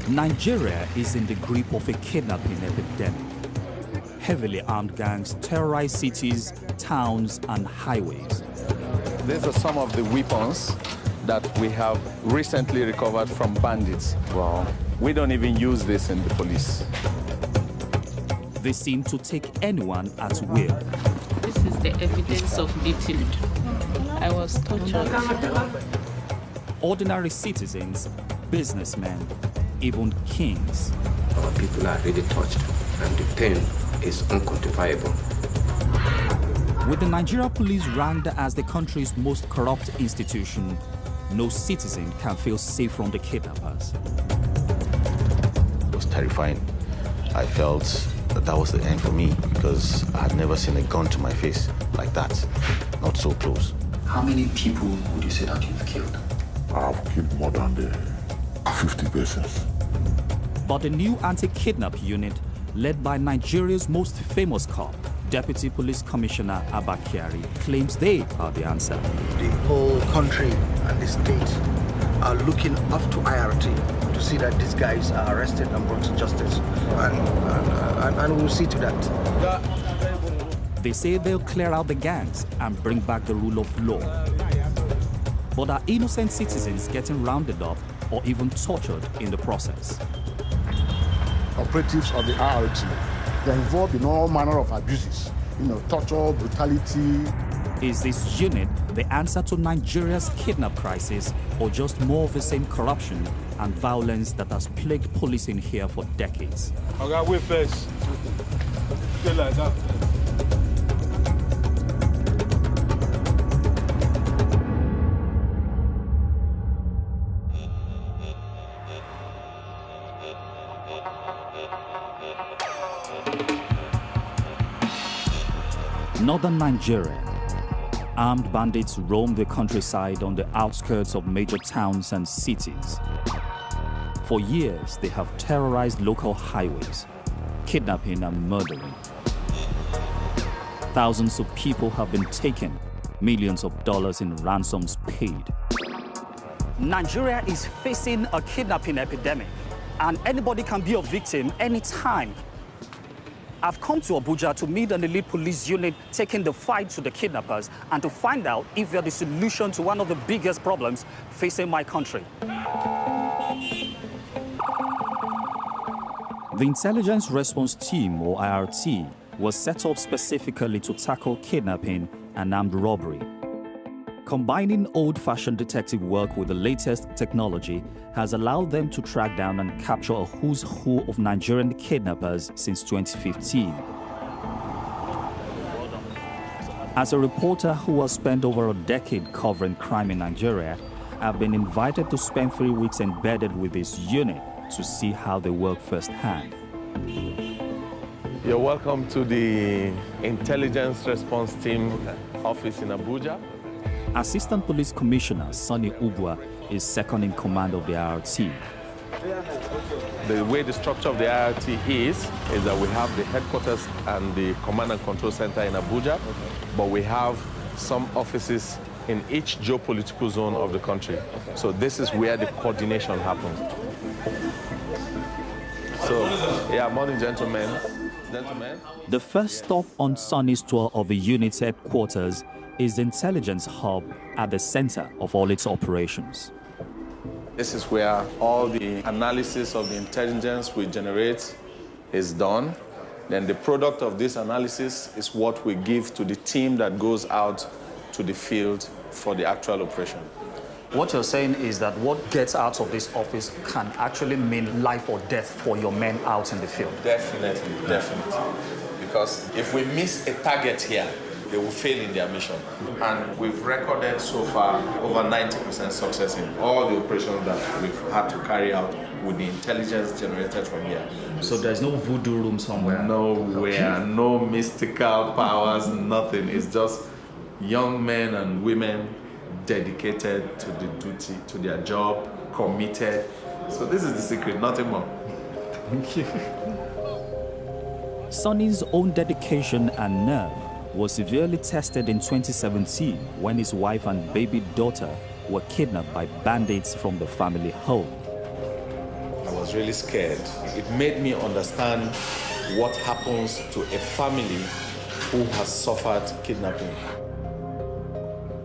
Nigeria is in the grip of a kidnapping epidemic. Heavily armed gangs terrorize cities, towns, and highways. These are some of the weapons that we have recently recovered from bandits. Wow. We don't even use this in the police. They seem to take anyone at will. This is the evidence of beating. I was tortured. Ordinary citizens, businessmen, even kings. Our people are really touched, and the pain is unquantifiable. With the Nigeria police ranked as the country's most corrupt institution, no citizen can feel safe from the kidnappers. It was terrifying. I felt that was the end for me because I had never seen a gun to my face like that, not so close. How many people would you say that you've killed? I've killed more than 50 persons. But the new anti-kidnap unit, led by Nigeria's most famous cop, Deputy Police Commissioner Abba Kyari, claims they are the answer. The whole country and the state are looking up to IRT to see that these guys are arrested and brought to justice. And we'll see to that. They say they'll clear out the gangs and bring back the rule of law. But are innocent citizens getting rounded up or even tortured in the process? Operatives of the IRT, they're involved in all manner of abuses, torture, brutality. Is this unit the answer to Nigeria's kidnap crisis, or just more of the same corruption and violence that has plagued policing here for decades? I got whip first. Feel like that. Northern Nigeria. Armed bandits roam the countryside on the outskirts of major towns and cities. For years, they have terrorized local highways, kidnapping and murdering. Thousands of people have been taken, millions of dollars in ransoms paid. Nigeria is facing a kidnapping epidemic, and anybody can be a victim anytime. I've come to Abuja to meet an elite police unit taking the fight to the kidnappers and to find out if they're the solution to one of the biggest problems facing my country. The Intelligence Response Team, or IRT, was set up specifically to tackle kidnapping and armed robbery. Combining old-fashioned detective work with the latest technology has allowed them to track down and capture a who's who of Nigerian kidnappers since 2015. As a reporter who has spent over a decade covering crime in Nigeria, I've been invited to spend 3 weeks embedded with this unit to see how they work firsthand. You're welcome to the Intelligence Response Team office in Abuja. Assistant Police Commissioner Sonny Ubwa is second in command of the IRT. The way the structure of the IRT is that we have the headquarters and the command and control center in Abuja, but we have some offices in each geopolitical zone of the country. So this is where the coordination happens. So, yeah, morning, gentlemen. The first stop on Sonny's tour of the unit's headquarters is the intelligence hub at the center of all its operations. This is where all the analysis of the intelligence we generate is done. Then the product of this analysis is what we give to the team that goes out to the field for the actual operation. What you're saying is that what gets out of this office can actually mean life or death for your men out in the field? Definitely, definitely. Because if we miss a target here, they will fail in their mission. And we've recorded so far over 90% success in all the operations that we've had to carry out with the intelligence generated from here. So there's no voodoo room somewhere? Nowhere, no mystical powers, nothing. It's just young men and women dedicated to the duty, to their job, committed. So this is the secret, nothing more. Thank you. Sonny's own dedication and nerve was severely tested in 2017 when his wife and baby daughter were kidnapped by bandits from the family home. I was was really scared. It made me understand what happens to a family who has suffered kidnapping.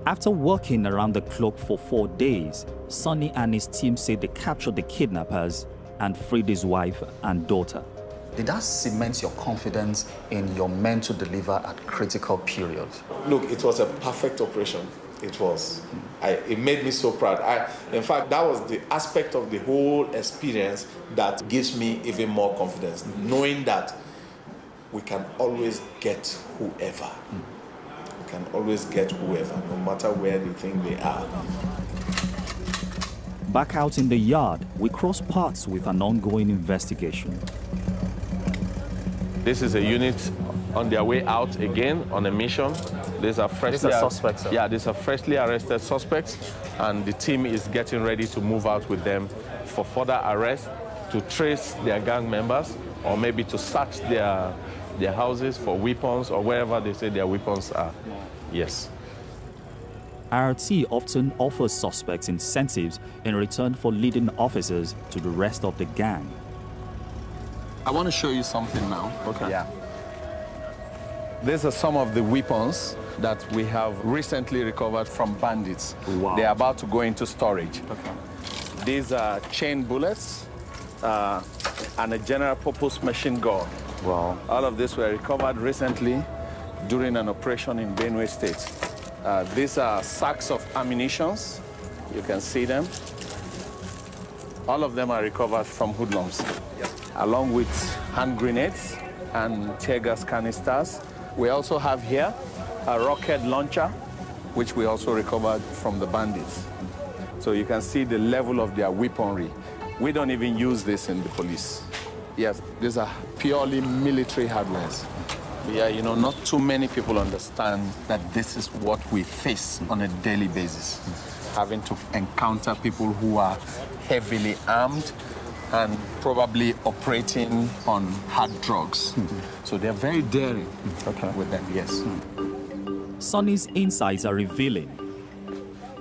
After working around the clock for 4 days, Sonny and his team say they captured the kidnappers and freed his wife and daughter. Did that cement your confidence in your men to deliver at critical periods? Look, it was a perfect operation. It was. It made me so proud. In fact, that was the aspect of the whole experience that gives me even more confidence, knowing that we can always get whoever. We can always get whoever, no matter where they think they are. Back out in the yard, we cross paths with an ongoing investigation. This is a unit on their way out again on a mission. These are suspects, sir? Yeah, these are freshly arrested suspects, and the team is getting ready to move out with them for further arrest, to trace their gang members, or maybe to search their houses for weapons or wherever they say their weapons are. Yes. IRT often offers suspects incentives in return for leading officers to the rest of the gang. I want to show you something now. Okay. Yeah. These are some of the weapons that we have recently recovered from bandits. Wow. They are about to go into storage. Okay. These are chain bullets and a general purpose machine gun. Wow. All of this were recovered recently during an operation in Benue State. These are sacks of ammunitions. You can see them. All of them are recovered from hoodlums, along with hand grenades and tear gas canisters. We also have here a rocket launcher, which we also recovered from the bandits. So you can see the level of their weaponry. We don't even use this in the police. Yes, these are purely military hardwares. Yeah, you know, not too many people understand that this is what we face on a daily basis. Having to encounter people who are heavily armed and probably operating on hard drugs. So they're very daring with them, yes. Sonny's insights are revealing,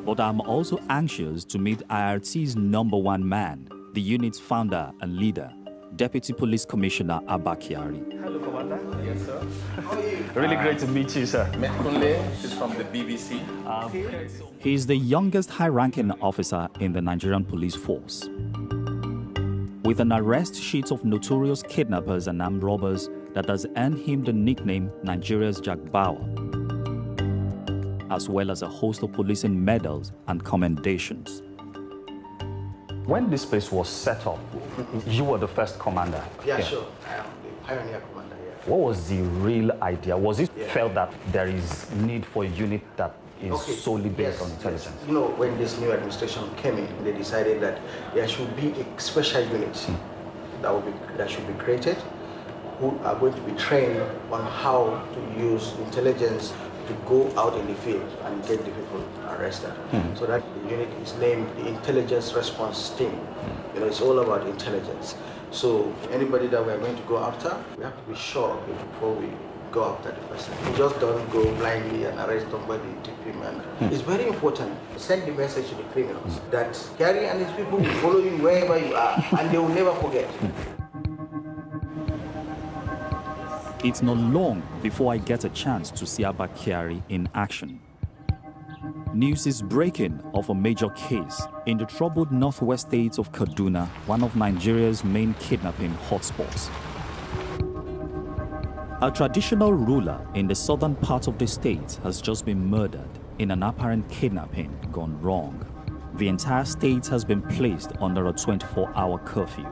but I'm also anxious to meet IRT's #1 man, the unit's founder and leader, Deputy Police Commissioner Abba Kyari. Hello, Commander. Yes, sir. How are you? Really great to meet you, sir. Mekunle is from the BBC. He is the youngest high-ranking officer in the Nigerian police force. With an arrest sheet of notorious kidnappers and armed robbers that has earned him the nickname Nigeria's Jack Bauer, as well as a host of policing medals and commendations. When this place was set up, you were the first commander. Yeah, sure. I am the pioneer commander here. What was the real idea? Was it felt that there is need for a unit that is solely based on intelligence? Yes. You know, when this new administration came in, they decided that there should be a special unit that should be created, who are going to be trained on how to use intelligence to go out in the field and get the people arrested. So that the unit is named the Intelligence Response Team. You know, it's all about intelligence. So anybody that we're going to go after, we have to be sure of it before we go after the person. We just don't go blindly and arrest somebody, tip him. And it's very important to send the message to the criminals that Kyari and his people will follow you wherever you are, and they will never forget. It's not long before I get a chance to see Abba Kyari in action. News is breaking of a major case in the troubled northwest state of Kaduna, one of Nigeria's main kidnapping hotspots. A traditional ruler in the southern part of the state has just been murdered in an apparent kidnapping gone wrong. The entire state has been placed under a 24-hour curfew.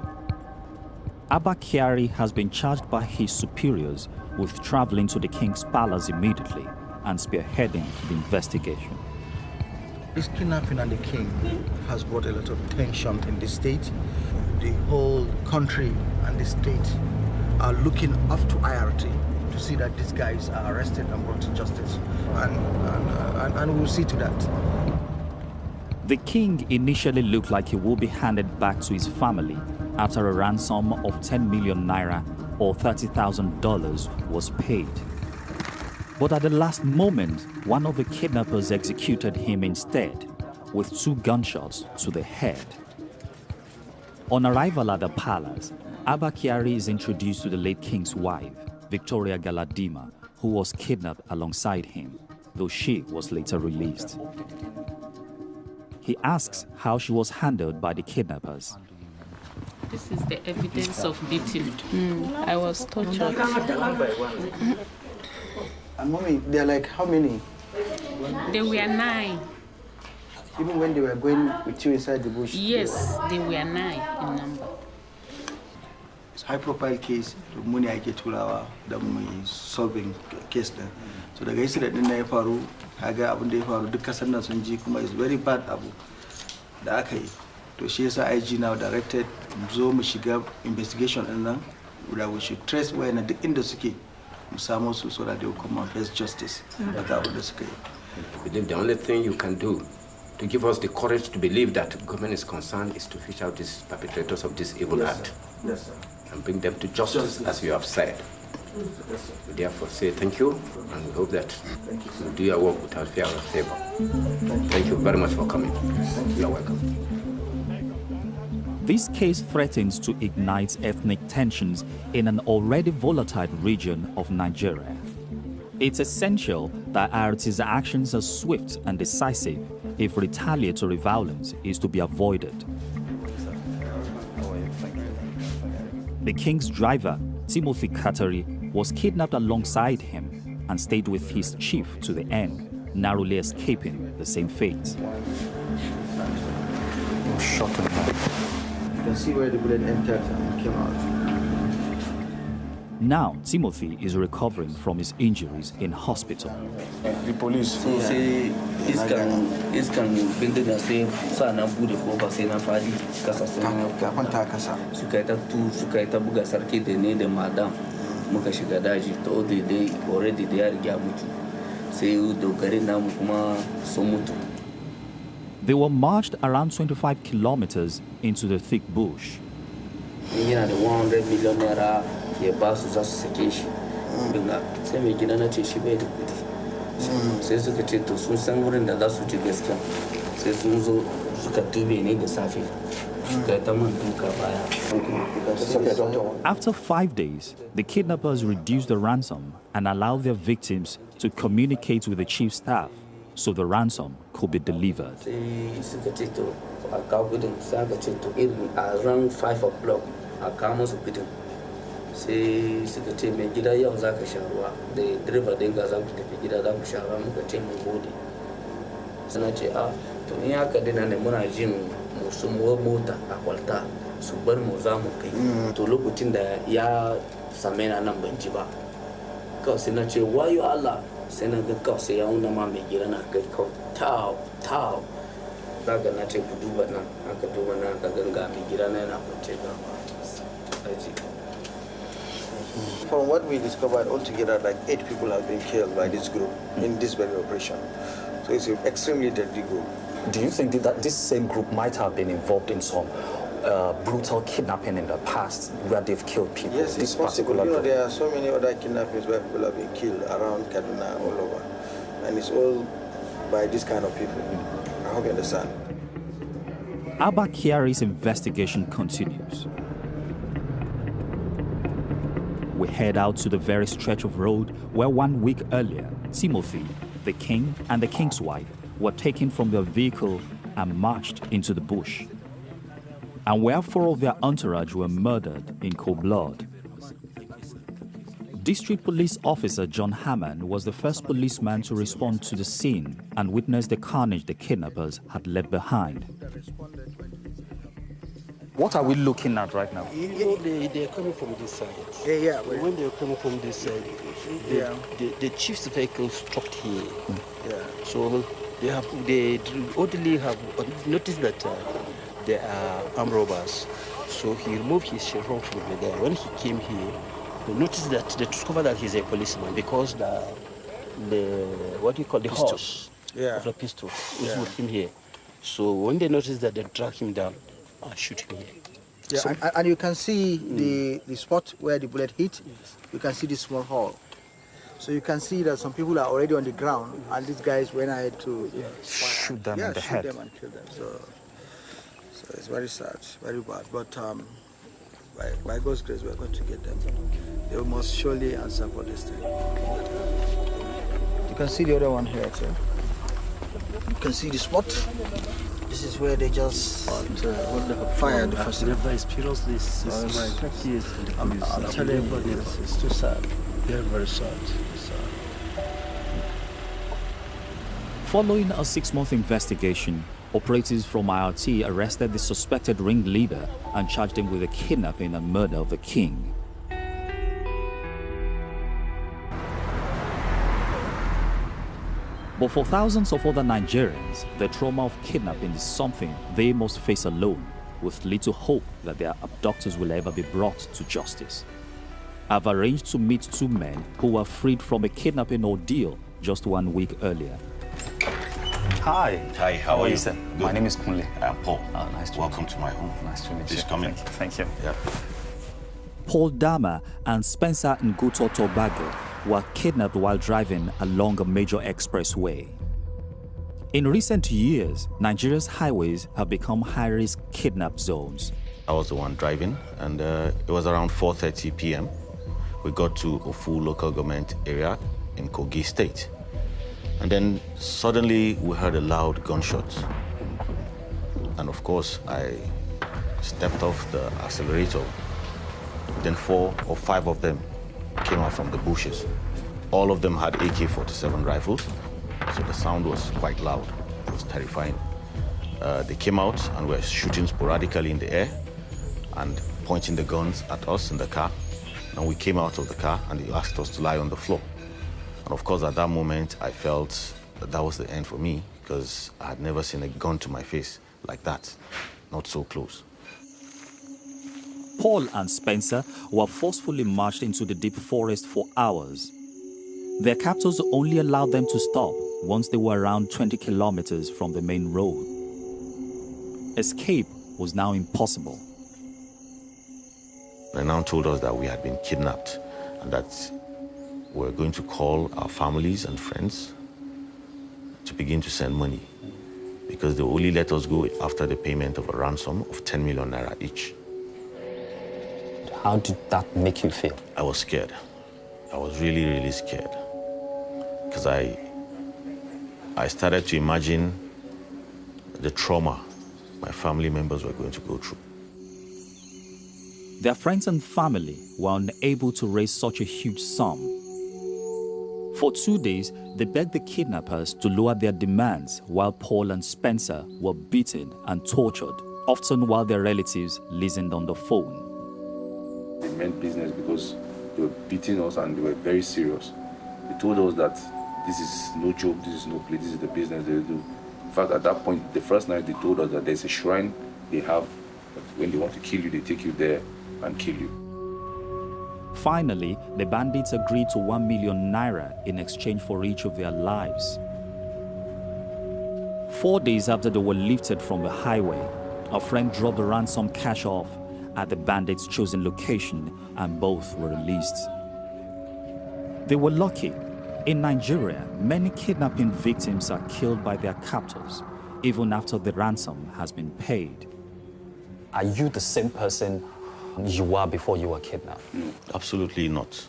Abba Kyari has been charged by his superiors with traveling to the king's palace immediately and spearheading the investigation. This kidnapping and the king has brought a lot of tension in the state. The whole country and the state are looking up to IRT to see that these guys are arrested and brought to justice. And we'll see to that. The king initially looked like he will be handed back to his family after a ransom of 10 million naira or $30,000 was paid. But at the last moment, one of the kidnappers executed him instead with 2 gunshots to the head. On arrival at the palace, Abba Kyari is introduced to the late king's wife, Victoria Galadima, who was kidnapped alongside him, though she was later released. He asks how she was handled by the kidnappers. This is the evidence of beating. I was tortured. And mommy, they're like how many? They were 9. Even when they were going with you inside the bush? Yes, they were 9 in number. It's a high-profile case. The money I get to our solving case. So the guy said that in the faru, haga abun da faru duk kasar nan sun ji kuma is very bad abu da aka yi. To shi yasa IG now directed zo mu shiga investigation din nan that we should trace where na duk inda suke mu samu su so that they will come and face justice. But abun da suka yi. I believe the only thing you can do to give us the courage to believe that government is concerned is to fish out these perpetrators of this evil act. Yes, sir. And bring them to justice, as you have said. We therefore say thank you, and we hope that you do your work without fear or favor. Thank you very much for coming. You are welcome. This case threatens to ignite ethnic tensions in an already volatile region of Nigeria. It's essential that IRT's actions are swift and decisive if retaliatory violence is to be avoided. The king's driver, Timothy Katari, was kidnapped alongside him and stayed with his chief to the end, narrowly escaping the same fate. Shot him. You can see where the bullet entered and came out. Now, Timothy is recovering from his injuries in hospital. The police. So say iskan bindiga sai sa na bude kofa sai na fadi kasa ka kwanta kasa. Suka yi ta buga sarki da ne da madam muka shiga daji to dai already da ya riga mutu sai dogare namu kuma sun mutu. They were marched around 25 kilometers into the thick bush. Yana da 100 million naira ya ba su za su sake shi. Sai mai gida na ce shi bai da kudi. Sai suka ce to sun san wurin da za su ji gaskiya. Sai sun zo suka tube ne da safe. Suka ta man duka baya. After 5 days, the kidnappers reduced the ransom and allowed their victims to communicate with the chief staff so the ransom could be delivered. Sai suka ce to a kawo gudun sai aka ce to irin around 5 o'clock a kawo musu gudun. Sai suka ce mai gida yau za ka sha ruwa da driver din ga za ku tafi gida za ku sha ruwa muka ce mu gode. Sana ce to in haka dina ne muna jin musu mota a kwalta su bar mu za mu kai. To lokacin da ya same na nan ban ji ba. Kawai sai na ce wayo Allah sai na ga kawai sai ya wuna ma mai gida na kai kawai tau. Daga na ce ku duba nan aka duba nan aka ganga mai gida na yana kwance ga aji. From what we discovered, altogether like 8 people have been killed by this group in this very operation. So it's an extremely deadly group. Do you think that this same group might have been involved in some brutal kidnapping in the past where they've killed people? Yes, it's possible. You know, there are so many other kidnappings where people have been killed around Kaduna, all over. And it's all by this kind of people. I hope you understand. Abba Kyari's investigation continues. We head out to the very stretch of road where 1 week earlier, Timothy, the king, and the king's wife were taken from their vehicle and marched into the bush, and where 4 of their entourage were murdered in cold blood. District Police Officer John Hammond was the first policeman to respond to the scene and witness the carnage the kidnappers had left behind. What are we looking at right now? They're coming from this side. Yeah. When they're coming from this side, the chief's vehicle stopped here. Yeah. So they orderly have noticed that there are armed robbers. So he removed his chevron from there. When he came here, they noticed that they discovered that he's a policeman because the horse of the pistol is with him here. So when they noticed that, they drag him down and shoot him here. Yeah, so, and you can see the spot where the bullet hit. You can see the small hole. So you can see that some people are already on the ground, and these guys went ahead to shoot them in the head. Shoot them and kill them. So it's very sad, very bad. But by God's grace, we're going to get them. They must surely answer for this thing. You can see the other one here too. You can see the spot. This is where they just fired the first. Never experienced this. I'm telling you, it's too sad. Very, very sad. Following a 6-month investigation, operatives from IRT arrested the suspected ringleader and charged him with the kidnapping and murder of the king. But for thousands of other Nigerians, the trauma of kidnapping is something they must face alone, with little hope that their abductors will ever be brought to justice. I've arranged to meet 2 men who were freed from a kidnapping ordeal just 1 week earlier. Hi. Hi, how are you? Sir? My name is Kunle. I'm Paul. Nice to Welcome to my home. Nice to meet Please you. come in. Thank you. Yeah. Paul Dama and Spencer Nguto Tobago were kidnapped while driving along a major expressway. In recent years, Nigeria's highways have become high-risk kidnap zones. I was the one driving, and it was around 4:30 p.m. We got to Ofu local government area in Kogi State. And then suddenly we heard a loud gunshot. And of course, I stepped off the accelerator. Then 4 or 5 of them came out from the bushes. All of them had AK-47 rifles, so the sound was quite loud. It was terrifying. They came out and were shooting sporadically in the air and pointing the guns at us in the car. And we came out of the car and they asked us to lie on the floor. And of course, at that moment, I felt that was the end for me because I had never seen a gun to my face like that, not so close. Paul and Spencer were forcefully marched into the deep forest for hours. Their captors only allowed them to stop once they were around 20 kilometers from the main road. Escape was now impossible. They now told us that we had been kidnapped and that we were going to call our families and friends to begin to send money because they only let us go after the payment of a ransom of 10 million naira each. How did that make you feel? I was scared. I was really, really scared because I started to imagine the trauma my family members were going to go through. Their friends and family were unable to raise such a huge sum. For 2 days, they begged the kidnappers to lower their demands while Paul and Spencer were beaten and tortured, often while their relatives listened on the phone. They meant business because they were beating us and they were very serious. They told us that this is no joke, this is no play, this is the business they do. In fact, at that point, the first night they told us that there's a shrine they have. When they want to kill you, they take you there and kill you. Finally, the bandits agreed to 1 million naira in exchange for each of their lives. 4 days after they were lifted from the highway, a friend dropped the ransom cash off at the bandits' chosen location and both were released. They were lucky. In Nigeria, many kidnapping victims are killed by their captors, even after the ransom has been paid. Are you the same person you were before you were kidnapped? No, absolutely not.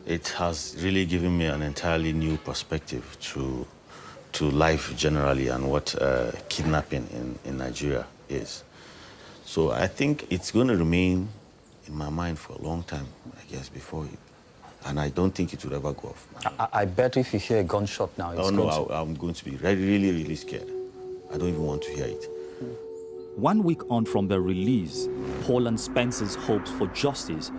It has really given me an entirely new perspective to life generally and what kidnapping in Nigeria is. So I think it's going to remain in my mind for a long time, I guess, before it. And I don't think it will ever go off. I bet if you hear a gunshot now, it's I'm going to be really, really scared. I don't even want to hear it. 1 week on from their release, Paul and Spencer's hopes for justice